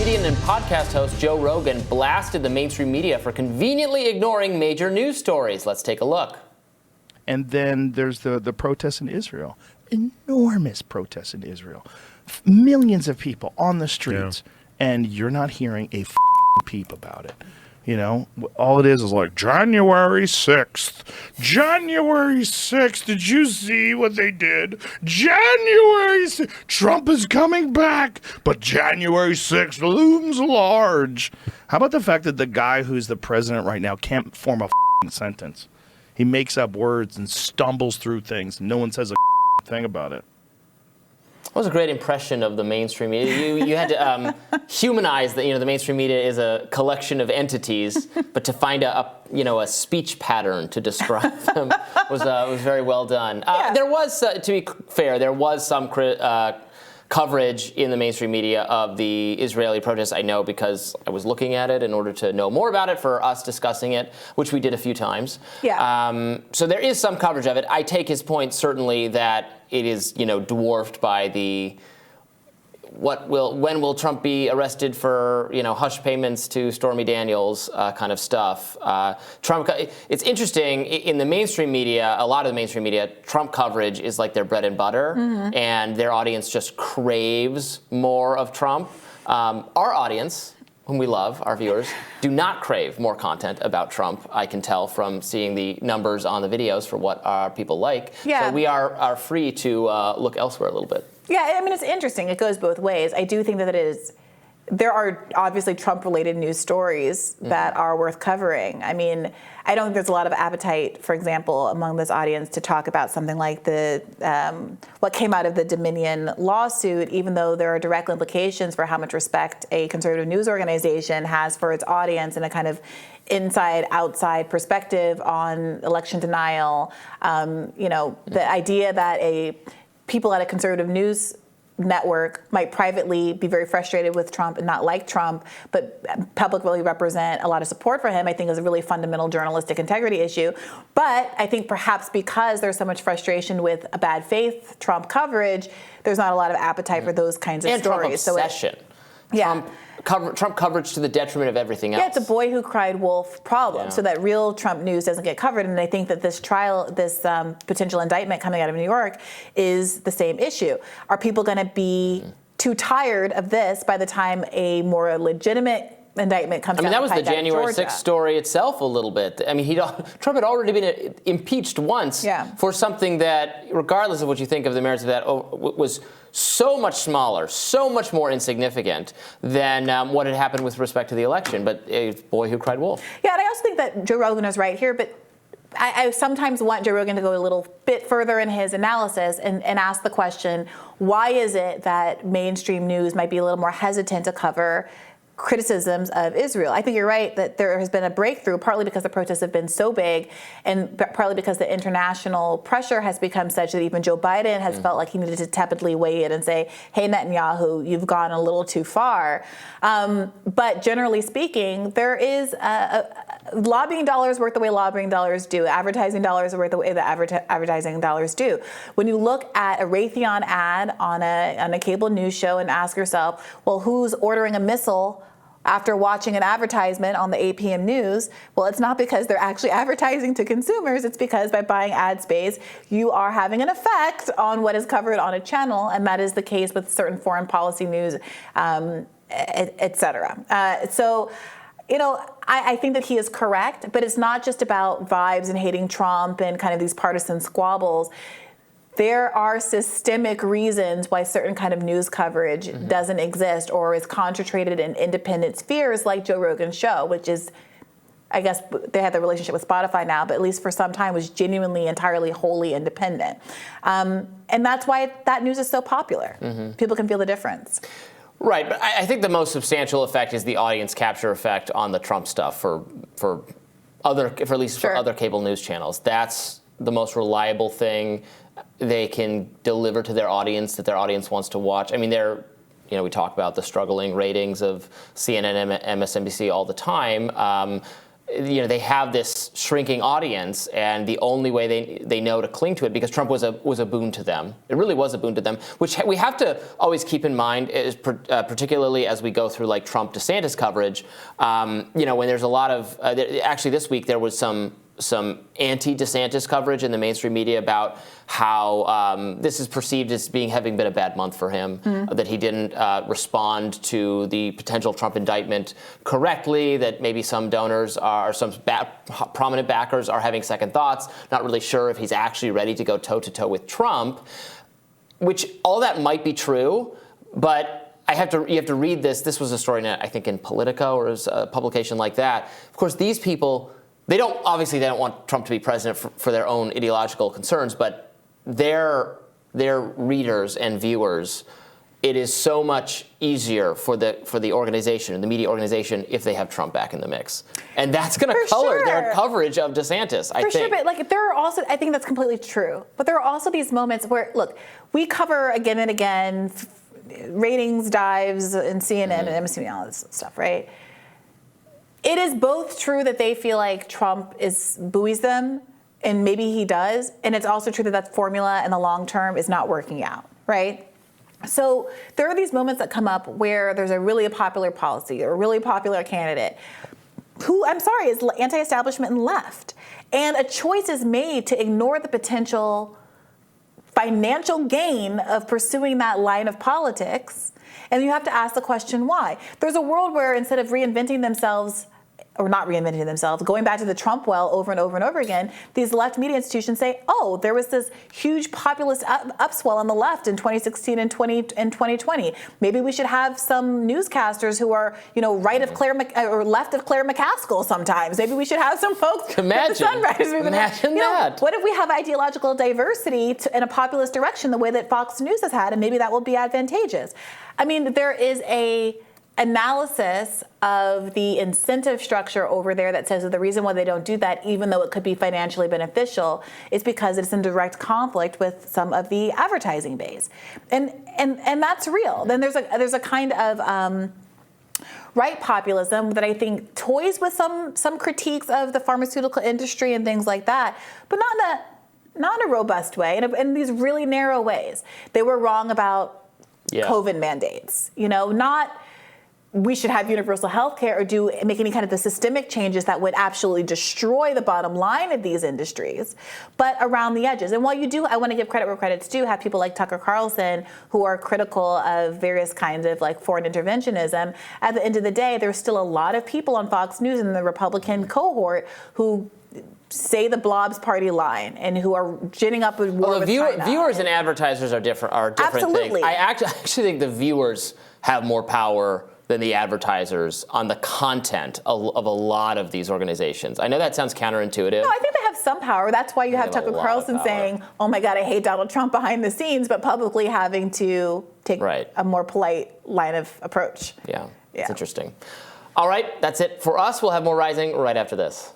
Comedian and podcast host Joe Rogan blasted the mainstream media for conveniently ignoring major news stories. Let's take a look. And then there's the protests in Israel. Enormous protests in Israel. Millions of people on the streets. Yeah. And you're not hearing a peep about it. You know, all it is like January 6th. January 6th. Did you see what they did? January 6th. Trump is coming back, but January 6th looms large. How about the fact that the guy who's the president right now can't form a sentence? He makes up words and stumbles through things. No one says a thing about it. That was a great impression of the mainstream media. You had to humanize that. The mainstream media is a collection of entities, but to find a speech pattern to describe them was very well done. There was, to be fair, there was some coverage in the mainstream media of the Israeli protests. I know because I was looking at it in order to know more about it for us discussing it, which we did a few times. Yeah. So there is some coverage of it. I take his point certainly that it is, dwarfed by the when will Trump be arrested for, hush payments to Stormy Daniels kind of stuff. Trump. It's interesting in the mainstream media. A lot of the mainstream media, Trump coverage is like their bread and butter, and their audience just craves more of Trump. Our audience, whom we love, our viewers, do not crave more content about Trump. I can tell from seeing the numbers on the videos for what our people like. Yeah. So we are free to look elsewhere a little bit. Yeah, I mean, it's interesting. It goes both ways. I do think that there are obviously Trump-related news stories that are worth covering. I mean, I don't think there's a lot of appetite, for example, among this audience to talk about something like what came out of the Dominion lawsuit, even though there are direct implications for how much respect a conservative news organization has for its audience and a kind of inside-outside perspective on election denial. The idea that people at a conservative news network might privately be very frustrated with Trump and not like Trump, but publicly represent a lot of support for him, I think is a really fundamental journalistic integrity issue. But I think perhaps because there's so much frustration with a bad faith Trump coverage, there's not a lot of appetite for those kinds of stories. Trump obsession. Trump coverage to the detriment of everything else. Yeah, it's a boy who cried wolf problem, so that real Trump news doesn't get covered. And I think that this trial, this potential indictment coming out of New York is the same issue. Are people going to be too tired of this by the time a more legitimate indictment comes out? That was the January 6th story itself a little bit. I mean, Trump had already been impeached once for something that, regardless of what you think of the merits of that, was so much smaller, so much more insignificant than what had happened with respect to the election. But a boy who cried wolf. Yeah, and I also think that Joe Rogan is right here, but I sometimes want Joe Rogan to go a little bit further in his analysis and ask the question, why is it that mainstream news might be a little more hesitant to cover criticisms of Israel? I think you're right that there has been a breakthrough, partly because the protests have been so big and partly because the international pressure has become such that even Joe Biden has felt like he needed to tepidly weigh in and say, hey, Netanyahu, you've gone a little too far. But generally speaking, there is lobbying dollars work the way lobbying dollars do. Advertising dollars work the way that advertising dollars do. When you look at a Raytheon ad on a cable news show and ask yourself, well, who's ordering a missile after watching an advertisement on the 8 p.m. news? Well, it's not because they're actually advertising to consumers. It's because by buying ad space, you are having an effect on what is covered on a channel, and that is the case with certain foreign policy news, et cetera. I think that he is correct, but it's not just about vibes and hating Trump and kind of these partisan squabbles. There are systemic reasons why certain kind of news coverage doesn't exist or is concentrated in independent spheres like Joe Rogan's show, which is, I guess they have the relationship with Spotify now, but at least for some time was genuinely, entirely, wholly independent. And that's why that news is so popular. People can feel the difference. Right, but I think the most substantial effect is the audience capture effect on the Trump stuff for at least for other cable news channels. That's the most reliable thing they can deliver to their audience that their audience wants to watch. I mean, we talk about the struggling ratings of CNN and MSNBC all the time. they have this shrinking audience, and the only way they know to cling to it, because Trump was a boon to them. It really was a boon to them, which we have to always keep in mind, is particularly as we go through like Trump DeSantis coverage. When there's a lot of actually this week there was some anti-DeSantis coverage in the mainstream media about how this is perceived as having been a bad month for him, that he didn't respond to the potential Trump indictment correctly, that maybe some donors some prominent backers are having second thoughts, not really sure if he's actually ready to go toe-to-toe with Trump, which all that might be true, but you have to read this. This was a story, I think, in Politico or a publication like that. Of course, these people, they don't want Trump to be president for their own ideological concerns, but their readers and viewers, it is so much easier for the organization, the media organization, if they have Trump back in the mix, and that's going to color their coverage of DeSantis. I think. For sure, but like there are also, I think that's completely true. But there are also these moments where, look, we cover again and again ratings dives in CNN and MSNBC and all this stuff, right? It is both true that they feel like Trump buoys them, and maybe he does, and it's also true that formula in the long term is not working out, right? So there are these moments that come up where there's a really popular policy or a really popular candidate who, I'm sorry, is anti-establishment and left, and a choice is made to ignore the potential financial gain of pursuing that line of politics, and you have to ask the question why. There's a world where instead of reinventing themselves, or not reinventing themselves, going back to the Trump well over and over and over again, these left media institutions say, oh, there was this huge populist upswell on the left in 2016 and 2020. Maybe we should have some newscasters who are, right of Claire or left of Claire McCaskill sometimes. Maybe we should have some folks. Imagine that. What if we have ideological diversity in a populist direction the way that Fox News has had, and maybe that will be advantageous. I mean, there is a analysis of the incentive structure over there that says that the reason why they don't do that, even though it could be financially beneficial, is because it's in direct conflict with some of the advertising base, and that's real. Then there's a kind of right populism that I think toys with some critiques of the pharmaceutical industry and things like that, but not in a robust way, in these really narrow ways. They were wrong about COVID mandates, not we should have universal health care or make any kind of the systemic changes that would absolutely destroy the bottom line of these industries, but around the edges. And while I want to give credit where credit's due, have people like Tucker Carlson who are critical of various kinds of like foreign interventionism, at the end of the day, there's still a lot of people on Fox News in the Republican cohort who say the Blobs Party line and who are ginning up a war with China. Viewers and advertisers are different Absolutely. things. I actually think the viewers have more power than the advertisers on the content of a lot of these organizations. I know that sounds counterintuitive. No, I think they have some power. That's why you have Tucker Carlson saying, oh my God, I hate Donald Trump behind the scenes, but publicly having to take a more polite line of approach. Yeah, it's interesting. All right, that's it for us. We'll have more Rising right after this.